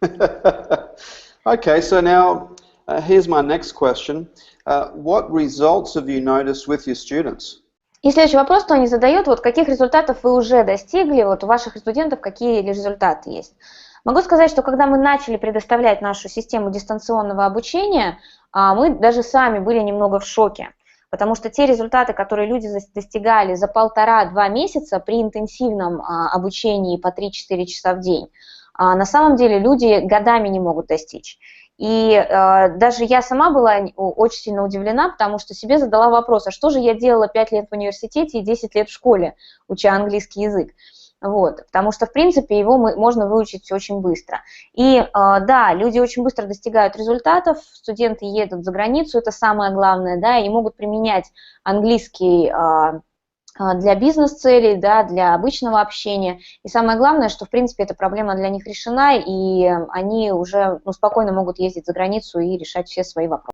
Okay, so now here's my next question. What results have you noticed with your students? И следующий вопрос, кто не задает, вот каких результатов вы уже достигли, вот у ваших студентов какие результаты есть. Могу сказать, что когда мы начали предоставлять нашу систему дистанционного обучения, мы даже сами были немного в шоке, потому что те результаты, которые люди достигали за 1,5-2 месяца при интенсивном обучении по 3-4 часа в день, на самом деле люди годами не могут достичь. И даже я сама была очень сильно удивлена, потому что себе задала вопрос, а что же я делала 5 лет в университете и 10 лет в школе, уча английский язык. Вот, потому что, в принципе, его можно выучить очень быстро. И да, люди очень быстро достигают результатов, студенты едут за границу, это самое главное, да, и могут применять английский для бизнес-целей, да, для обычного общения. И самое главное, что, в принципе, эта проблема для них решена, и они уже спокойно могут ездить за границу и решать все свои вопросы.